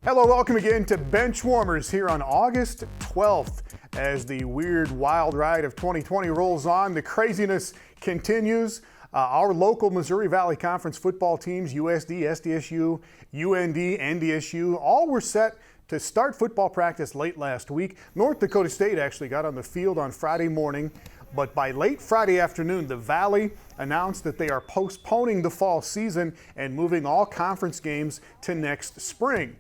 Hello, welcome again to Benchwarmers here on August 12th. As the weird, wild ride of 2020 rolls on, the craziness continues. Our local Missouri Valley Conference football teams, USD, SDSU, UND, NDSU, all were set to start football practice late last week. North Dakota State actually got on the field on Friday morning, but by late Friday afternoon, the Valley announced that they are postponing the fall season and moving all conference games to next spring.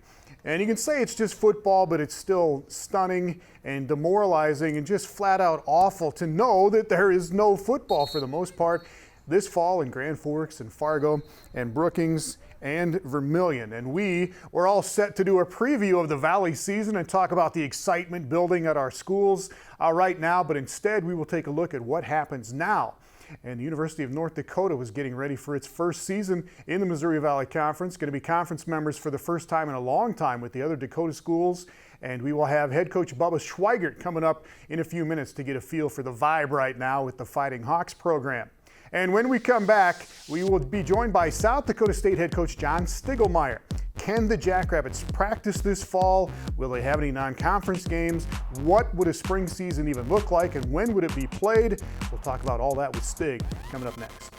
And you can say it's just football, but it's still stunning and demoralizing and just flat out awful to know that there is no football for the most part this fall in Grand Forks and Fargo and Brookings and Vermilion. And we were all set to do a preview of the Valley season and talk about the excitement building at our schools right now, but instead we will take a look at what happens now. And the University of North Dakota was getting ready for its first season in the Missouri Valley Conference, going to be conference members for the first time in a long time with the other Dakota schools. And we will have head coach Bubba Schweigert coming up in a few minutes to get a feel for the vibe right now with the Fighting Hawks program. And when we come back, we will be joined by South Dakota State head coach John Stiegelmeier. Can the Jackrabbits practice this fall? Will they have any non-conference games? What would a spring season even look like, and when would it be played? We'll talk about all that with Stig coming up next.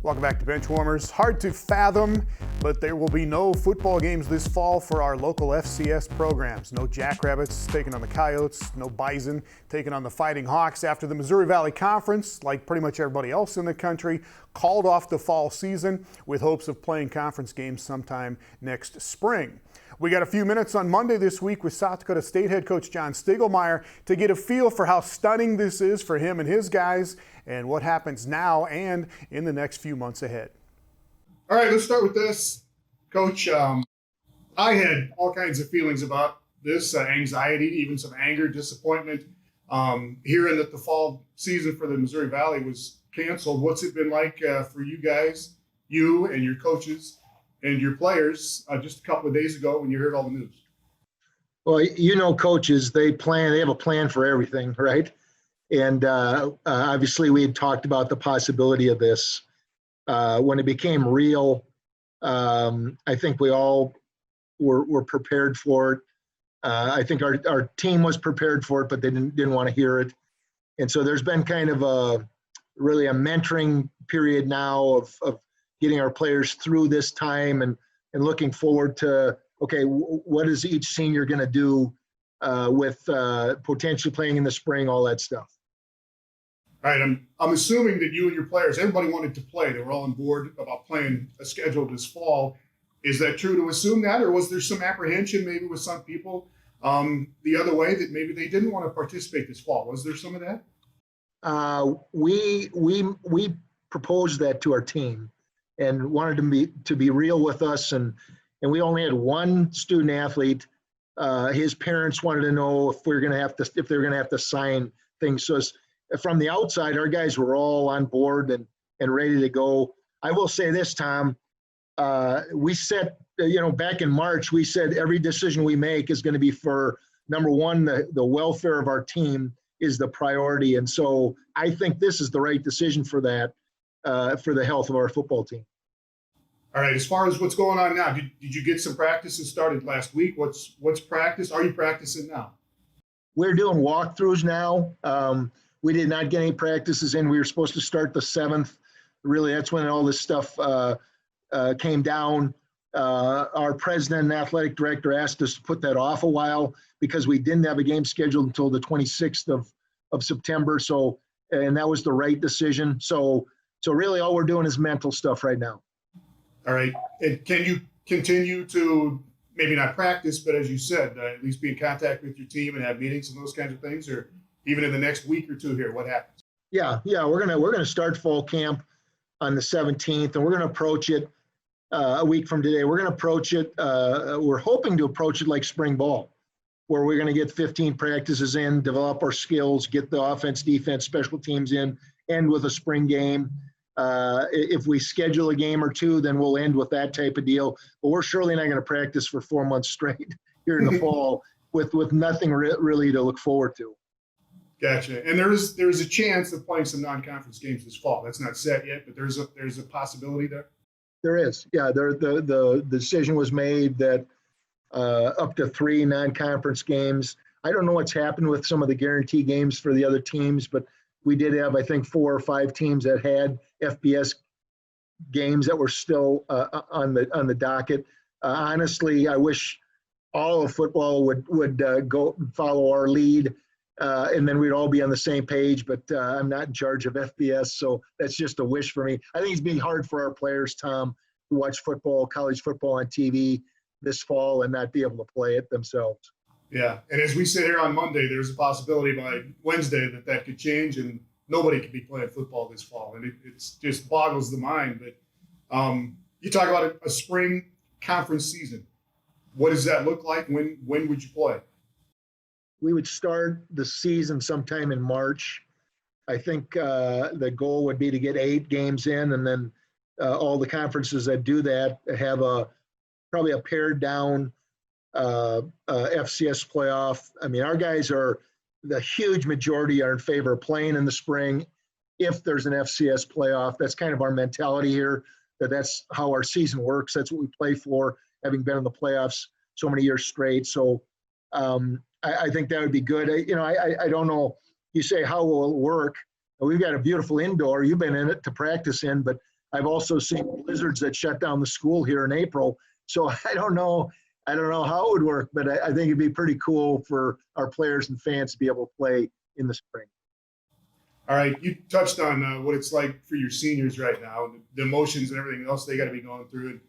Welcome back to Benchwarmers. Hard to fathom, but there will be no football games this fall for our local FCS programs. No Jackrabbits taking on the Coyotes, no Bison taking on the Fighting Hawks after the Missouri Valley Conference, like pretty much everybody else in the country, called off the fall season with hopes of playing conference games sometime next spring. We got a few minutes on Monday this week with South Dakota State head coach John Stiegelmeier to get a feel for how stunning this is for him and his guys and what happens now and in the next few months ahead. All right, let's start with this. Coach, I had all kinds of feelings about this, anxiety, even some anger, disappointment. Hearing that the fall season for the Missouri Valley was canceled, what's it been like for you guys, you and your coaches and your players just a couple of days ago when you heard all the news? Well, you know, coaches, they have a plan for everything, right? And obviously we had talked about the possibility of this. When it became real, I think we all were prepared for it. I think our team was prepared for it, but they didn't want to hear it. And so there's been kind of really a mentoring period now of getting our players through this time and looking forward to, okay, what is each senior going to do with potentially playing in the spring, all that stuff. All right, I'm assuming that you and your players, everybody wanted to play. They were all on board about playing a schedule this fall. Is that true to assume that, or was there some apprehension maybe with some people the other way that maybe they didn't want to participate this fall? Was there some of that? We proposed that to our team and wanted to be real with us, and we only had one student athlete. His parents wanted to know if they were going to have to sign things. So from the outside, our guys were all on board and ready to go. I will say this, Tom, we said, back in March, we said every decision we make is going to be for, number one, the welfare of our team is the priority. And so I think this is the right decision for that, for the health of our football team. All right, as far as what's going on now, did you get some practices started last week? What's practice? Are you practicing now? We're doing walkthroughs now. We did not get any practices in. We were supposed to start the 7th. Really, that's when all this stuff came down. Our president and athletic director asked us to put that off a while because we didn't have a game scheduled until the 26th of September. So, and that was the right decision. So really all we're doing is mental stuff right now. All right. And can you continue to maybe not practice, but as you said, at least be in contact with your team and have meetings and those kinds of things, or even in the next week or two here, what happens? Yeah. We're gonna start fall camp on the 17th, and we're gonna approach it a week from today. We're gonna approach it. We're hoping to approach it like spring ball, where we're gonna get 15 practices in, develop our skills, get the offense, defense, special teams in, end with a spring game. If we schedule a game or two, then we'll end with that type of deal. But we're surely not going to practice for 4 months straight here in the fall with nothing really to look forward to. Gotcha. And there's a chance of playing some non-conference games this fall. That's not set yet, but there's a possibility there. There is, yeah. The decision was made that up to 3 non-conference games. I don't know what's happened with some of the guarantee games for the other teams, but we did have, I think, 4 or 5 teams that had FBS games that were still on the docket. Honestly, I wish all of football would go follow our lead, and then we'd all be on the same page. But I'm not in charge of FBS, so that's just a wish for me. I think it's being hard for our players, Tom, to watch football, college football on TV this fall and not be able to play it themselves. Yeah, and as we sit here on Monday, there's a possibility by Wednesday that could change and nobody could be playing football this fall, and it just boggles the mind. But you talk about a spring conference season. What does that look like? When would you play? We would start the season sometime in March. I think the goal would be to get 8 games in, and then all the conferences that do that have probably a pared down FCS playoff. I mean, our guys the huge majority are in favor of playing in the spring if there's an FCS playoff. That's kind of our mentality here, that's how our season works. That's what we play for, having been in the playoffs so many years straight. So I think that would be good. I don't know. You say, how will it work? We've got a beautiful indoor. You've been in it to practice in, but I've also seen blizzards that shut down the school here in April. So I don't know how it would work, but I think it'd be pretty cool for our players and fans to be able to play in the spring. All right, you touched on what it's like for your seniors right now, the emotions and everything else they got to be going through,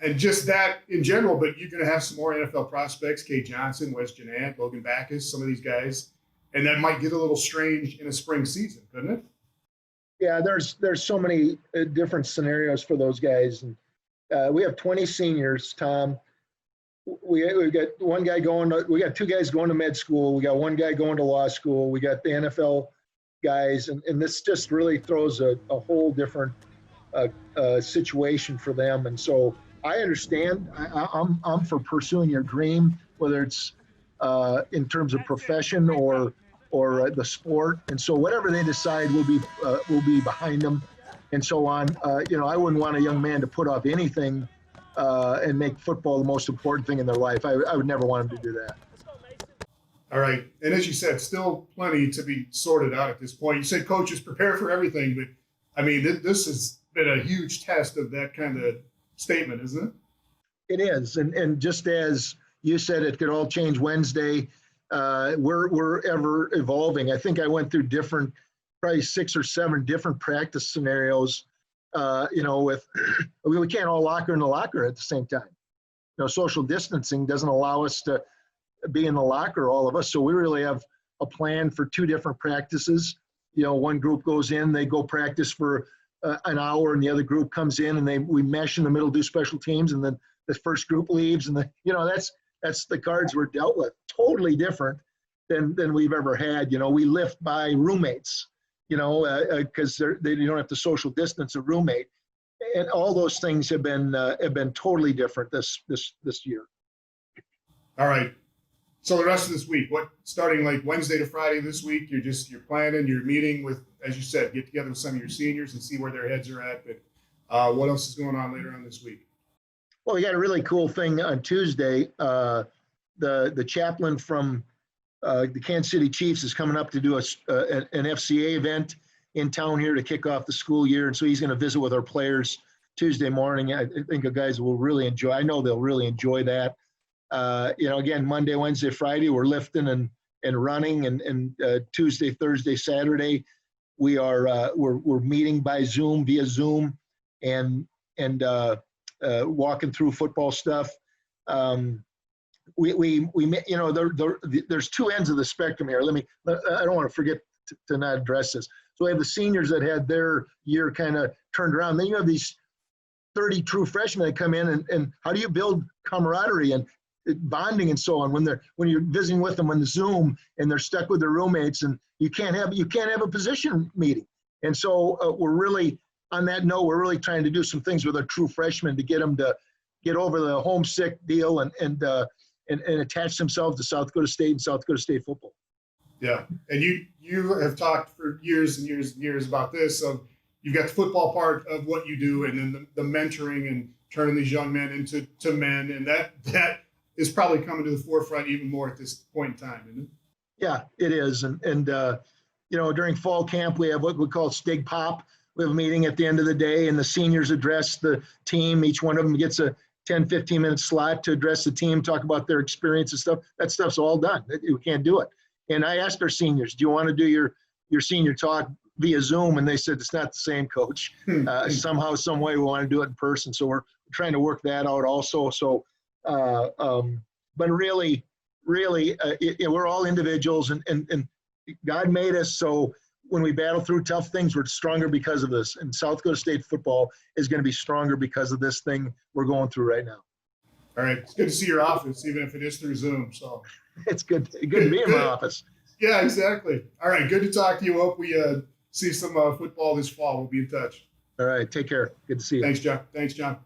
and just that in general. But you're going to have some more NFL prospects: Kate Johnson, Wes Janant, Logan Backus, some of these guys, and that might get a little strange in a spring season, couldn't it? Yeah, there's so many different scenarios for those guys, and we have 20 seniors, Tom. We got one guy we got 2 guys going to med school. We got 1 guy going to law school. We got the NFL guys, and this just really throws a whole different situation for them. And so I understand. I'm for pursuing your dream, whether it's in terms of profession or the sport. And so whatever they decide, we'll be behind them, and so on. I wouldn't want a young man to put off anything and make football the most important thing in their life. I would never want them to do that. All right. And as you said, still plenty to be sorted out at this point. You said coaches prepare for everything, but I mean, this has been a huge test of that kind of statement, isn't it? It is. And just as you said, it could all change Wednesday. We're ever evolving. I think I went through probably 6 or 7 different practice scenarios, we can't all locker in the locker at the same time. Social distancing doesn't allow us to be in the locker, all of us. So we really have a plan for 2 different practices. One group goes in, they go practice for an hour, and the other group comes in and we mesh in the middle, do special teams, and then the first group leaves. And that's the cards we're dealt with. Totally different than we've ever had. We lift by roommates, because they don't have to social distance a roommate. And all those things have been totally different this year. All right. So the rest of this week, starting like Wednesday to Friday this week, you're planning, you're meeting with, as you said, get together with some of your seniors and see where their heads are at. But what else is going on later on this week? Well, we got a really cool thing on Tuesday. The chaplain from the Kansas City Chiefs is coming up to do an FCA event in town here to kick off the school year. And so he's going to visit with our players Tuesday morning. I think the guys will really enjoy. I know they'll really enjoy that. Again, Monday, Wednesday, Friday, we're lifting and running, and Tuesday, Thursday, Saturday, we're meeting via Zoom, and walking through football stuff. There's 2 ends of the spectrum here. I don't want to forget to not address this. So we have the seniors that had their year kind of turned around. Then you have these 30 true freshmen that come in, and how do you build camaraderie and bonding and so on when you're visiting with them on the Zoom and they're stuck with their roommates, and you can't have a position meeting. And so we're really, on that note, we're really trying to do some things with our true freshmen to get them to get over the homesick deal and attach themselves to South Dakota State and South Dakota State football. Yeah, and you have talked for years and years and years about this. Of you've got the football part of what you do, and then the mentoring and turning these young men into men, and that is probably coming to the forefront even more at this point in time, isn't it? Yeah, it is. And during fall camp, we have what we call Stig Pop. We have a meeting at the end of the day, and the seniors address the team. Each one of them gets a 10, 15-minute slot to address the team, talk about their experience and stuff. That stuff's all done. We can't do it. And I asked our seniors, do you want to do your senior talk via Zoom? And they said, it's not the same, Coach. Somehow, some way we want to do it in person. So we're trying to work that out also. So, but really, we're all individuals, and God made us so when we battle through tough things, we're stronger because of this. And South Dakota State football is going to be stronger because of this thing we're going through right now. All right. It's good to see your office, even if it is through Zoom. So it's good to be in my office. Yeah, exactly. All right. Good to talk to you. Hope we see some football this fall. We'll be in touch. All right. Take care. Good to see you. Thanks, John.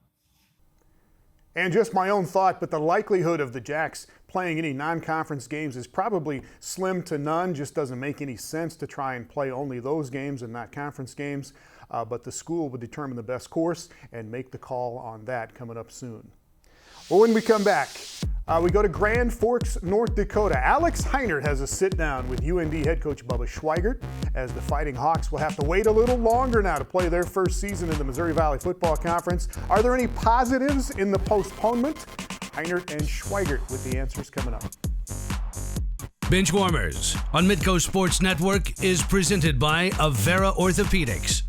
And just my own thought, but the likelihood of the Jacks playing any non-conference games is probably slim to none. Just doesn't make any sense to try and play only those games and not conference games. But the school will determine the best course and make the call on that coming up soon. Well, when we come back, we go to Grand Forks, North Dakota. Alex Heinert has a sit-down with UND head coach Bubba Schweigert, as the Fighting Hawks will have to wait a little longer now to play their first season in the Missouri Valley Football Conference. Are there any positives in the postponement? Heinert and Schweigert with the answers coming up. Benchwarmers on Midco Sports Network is presented by Avera Orthopedics.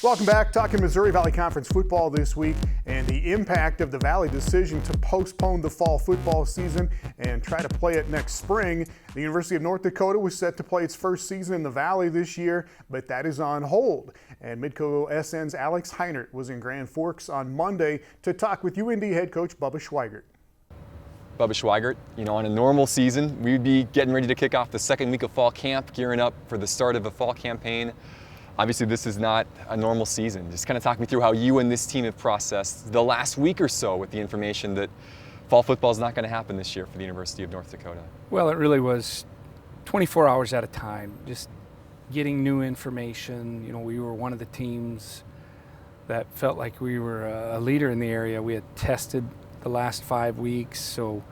Welcome back. Talking Missouri Valley Conference football this week and the impact of the Valley decision to postpone the fall football season and try to play it next spring. The University of North Dakota was set to play its first season in the Valley this year, but that is on hold. And Midco SN's Alex Heinert was in Grand Forks on Monday to talk with UND head coach Bubba Schweigert. Bubba Schweigert, on a normal season, we'd be getting ready to kick off the second week of fall camp, gearing up for the start of a fall campaign. Obviously, this is not a normal season. Just kind of talk me through how you and this team have processed the last week or so with the information that fall football is not going to happen this year for the University of North Dakota. Well, it really was 24 hours at a time, just getting new information. We were one of the teams that felt like we were a leader in the area. We had tested the last 5 weeks, so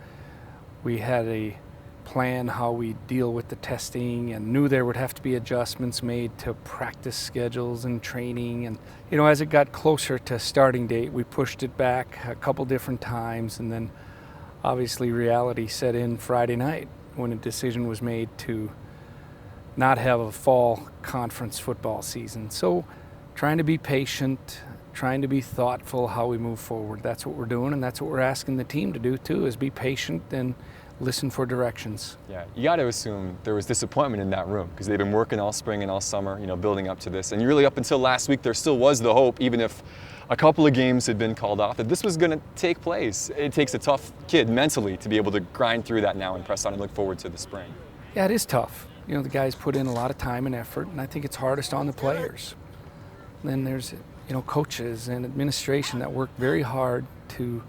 we had a plan how we deal with the testing and knew there would have to be adjustments made to practice schedules and training. And as it got closer to starting date, we pushed it back a couple different times, and then obviously reality set in Friday night when a decision was made to not have a fall conference football season. So trying to be patient, trying to be thoughtful how we move forward. That's what we're doing, and that's what we're asking the team to do too, is be patient and listen for directions. Yeah, you got to assume there was disappointment in that room because they've been working all spring and all summer, building up to this. And really up until last week, there still was the hope, even if a couple of games had been called off, that this was going to take place. It takes a tough kid mentally to be able to grind through that now and press on and look forward to the spring. Yeah, it is tough. The guys put in a lot of time and effort, and I think it's hardest on the players. Then there's, coaches and administration that work very hard to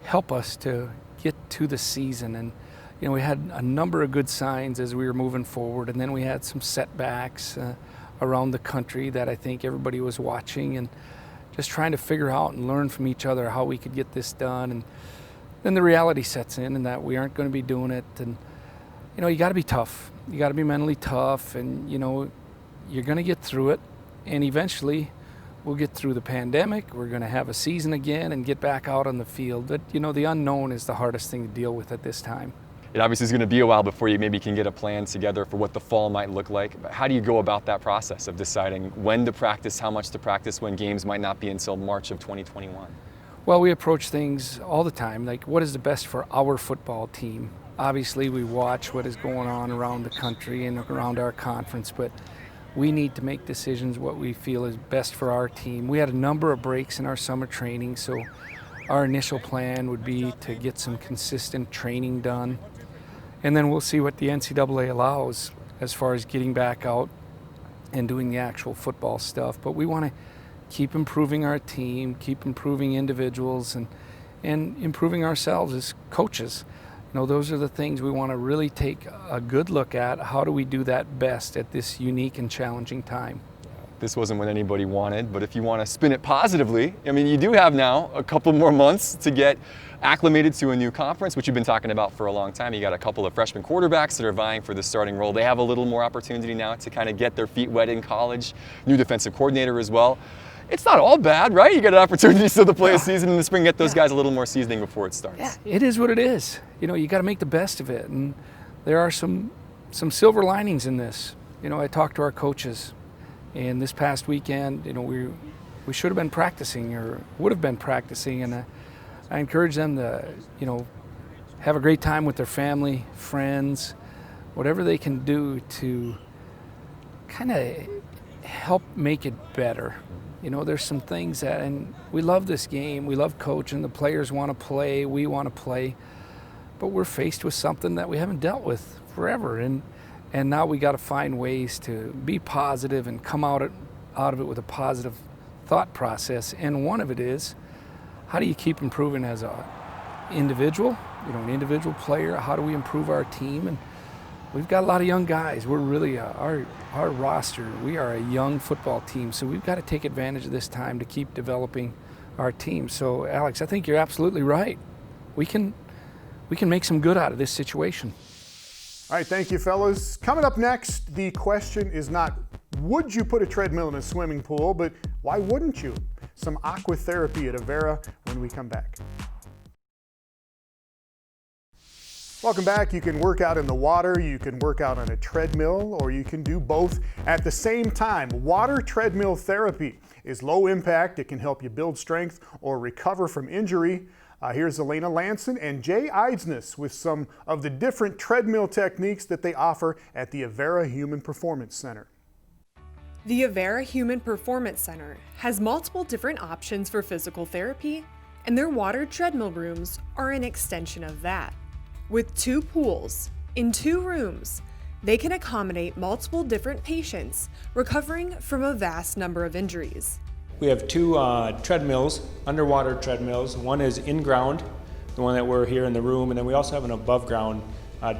help us to get to the season. And we had a number of good signs as we were moving forward, and then we had some setbacks around the country that I think everybody was watching and just trying to figure out and learn from each other how we could get this done. And then the reality sets in, and that we aren't going to be doing it. And you got to be tough. You got to be mentally tough, and you're going to get through it, and eventually we'll get through the pandemic. We're going to have a season again and get back out on the field. But, the unknown is the hardest thing to deal with at this time. It obviously is going to be a while before you maybe can get a plan together for what the fall might look like. But how do you go about that process of deciding when to practice, how much to practice, when games might not be until March of 2021? Well, we approach things all the time, like what is the best for our football team? Obviously, we watch what is going on around the country and around our conference, but we need to make decisions what we feel is best for our team. We had a number of breaks in our summer training, so our initial plan would be to get some consistent training done. And then we'll see what the NCAA allows as far as getting back out and doing the actual football stuff. But we want to keep improving our team, keep improving individuals, and improving ourselves as coaches. those are the things we want to really take a good look at. How do we do that best at this unique and challenging time? This wasn't what anybody wanted, but if you want to spin it positively, I mean, you do have now a couple more months to get acclimated to a new conference, which you've been talking about for a long time. You got a couple of freshman quarterbacks that are vying for the starting role. They have a little more opportunity now to kind of get their feet wet in college. New defensive coordinator as well. It's not all bad, right? You get an opportunity still to play a season in the spring, get those guys a little more seasoning before it starts. Yeah, it is what it is. You got to make the best of it, and there are some silver linings in this. I talked to our coaches, and this past weekend, we should have been practicing or would have been practicing, and I encourage them to, have a great time with their family, friends, whatever they can do to kind of help make it better. There's some things that, and we love this game, we love coaching, the players want to play, we want to play, but we're faced with something that we haven't dealt with forever, and now we got to find ways to be positive and come out of it with a positive thought process. And one of it is, how do you keep improving as a individual, an individual player? How do we improve our team? And we've got a lot of young guys. We're really, our roster, we are a young football team, so we've got to take advantage of this time to keep developing our team. So, Alex, I think you're absolutely right. We can make some good out of this situation. All right, thank you, fellas. Coming up next, the question is not, would you put a treadmill in a swimming pool, but why wouldn't you? Some aquatherapy at Avera when we come back. Welcome back. You can work out in the water, you can work out on a treadmill, or you can do both at the same time. Water treadmill therapy is low impact. It can help you build strength or recover from injury. Here's Elena Lanson and Jay Eidsness with some of the different treadmill techniques that they offer at the Avera Human Performance Center. The Avera Human Performance Center has multiple different options for physical therapy, and their water treadmill rooms are an extension of that. With 2 pools in 2 rooms, they can accommodate multiple different patients recovering from a vast number of injuries. We have 2 treadmills, underwater treadmills. One is in-ground, the one that we're here in the room, and then we also have an above-ground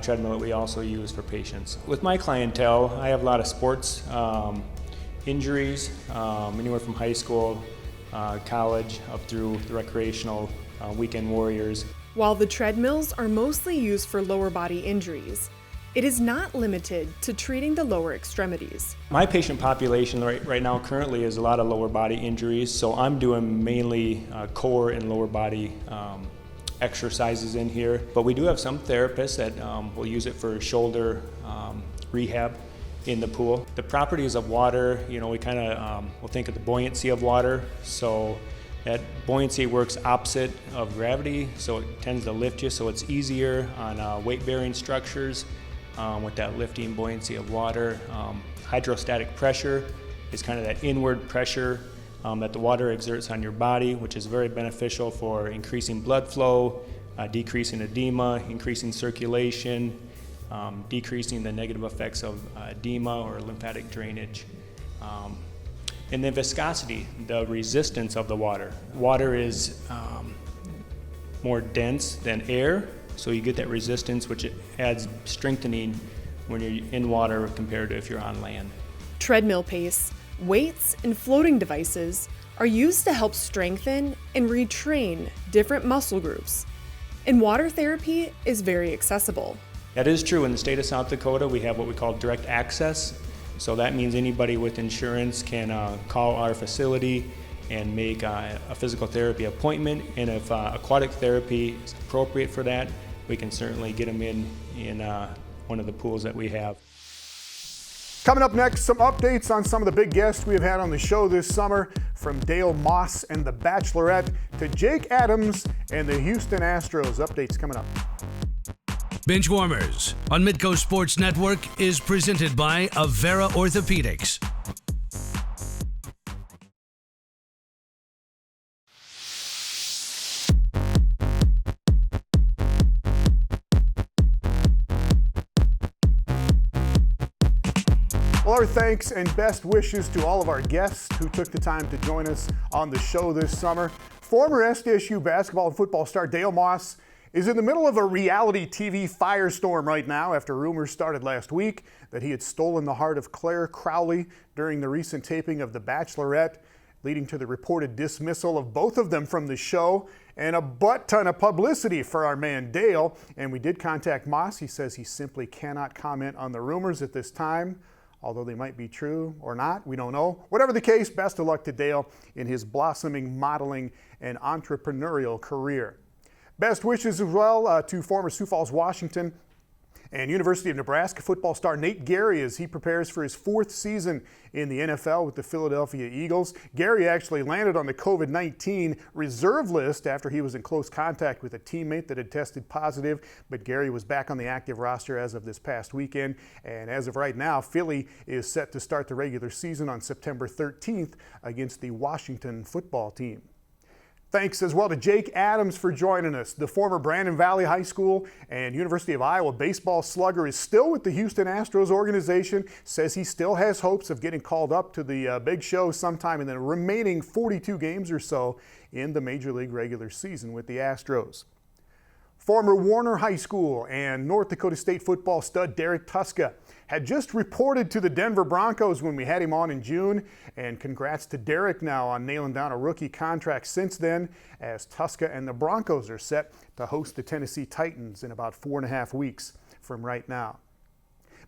treadmill that we also use for patients. With my clientele, I have a lot of sports injuries, anywhere from high school, college, up through the recreational weekend warriors. While the treadmills are mostly used for lower body injuries, it is not limited to treating the lower extremities. My patient population right now currently is a lot of lower body injuries, so I'm doing mainly core and lower body exercises in here. But we do have some therapists that will use it for shoulder rehab in the pool. The properties of water, we kind of will think of the buoyancy of water. So that buoyancy works opposite of gravity, so it tends to lift you, so it's easier on weight-bearing structures. With that lifting buoyancy of water. Hydrostatic pressure is kind of that inward pressure that the water exerts on your body, which is very beneficial for increasing blood flow, decreasing edema, increasing circulation, decreasing the negative effects of edema or lymphatic drainage. And then viscosity, the resistance of the water. Water is more dense than air, so you get that resistance, which adds strengthening when you're in water compared to if you're on land. Treadmill pace, weights, and floating devices are used to help strengthen and retrain different muscle groups. And water therapy is very accessible. That is true. In the state of South Dakota, we have what we call direct access. So that means anybody with insurance can call our facility and make a physical therapy appointment. And if aquatic therapy is appropriate for that, we can certainly get them in one of the pools that we have. Coming up next, some updates on some of the big guests we have had on the show this summer, from Dale Moss and The Bachelorette to Jake Adams and the Houston Astros. Updates coming up. Benchwarmers on Midco Sports Network is presented by Avera Orthopedics. Well, our thanks and best wishes to all of our guests who took the time to join us on the show this summer. Former SDSU basketball and football star Dale Moss is in the middle of a reality TV firestorm right now after rumors started last week that he had stolen the heart of Claire Crowley during the recent taping of The Bachelorette, leading to the reported dismissal of both of them from the show and a butt ton of publicity for our man Dale. And we did contact Moss. He says he simply cannot comment on the rumors at this time, although they might be true or not. We don't know. Whatever the case, best of luck to Dale in his blossoming modeling and entrepreneurial career. Best wishes as well to former Sioux Falls, Washington and University of Nebraska football star Nate Gary as he prepares for his 4th season in the NFL with the Philadelphia Eagles. Gary actually landed on the COVID-19 reserve list after he was in close contact with a teammate that had tested positive, but Gary was back on the active roster as of this past weekend. And as of right now, Philly is set to start the regular season on September 13th against the Washington football team. Thanks as well to Jake Adams for joining us. The former Brandon Valley High School and University of Iowa baseball slugger is still with the Houston Astros organization, says he still has hopes of getting called up to the big show sometime in the remaining 42 games or so in the Major League regular season with the Astros. Former Warner High School and North Dakota State football stud Derek Tuska had just reported to the Denver Broncos when we had him on in June, and congrats to Derek now on nailing down a rookie contract since then, as Tuska and the Broncos are set to host the Tennessee Titans in about 4.5 weeks from right now.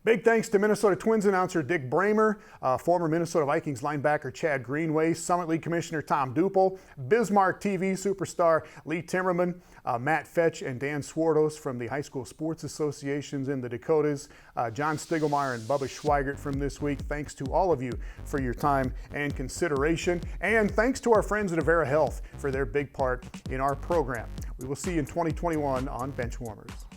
Big thanks to Minnesota Twins announcer Dick Bramer, former Minnesota Vikings linebacker Chad Greenway, Summit League Commissioner Tom Duple, Bismarck TV superstar Lee Timmerman, Matt Fetch and Dan Swartos from the High School Sports Associations in the Dakotas, John Stiegelmeier and Bubba Schweigert from this week. Thanks to all of you for your time and consideration. And thanks to our friends at Avera Health for their big part in our program. We will see you in 2021 on Benchwarmers.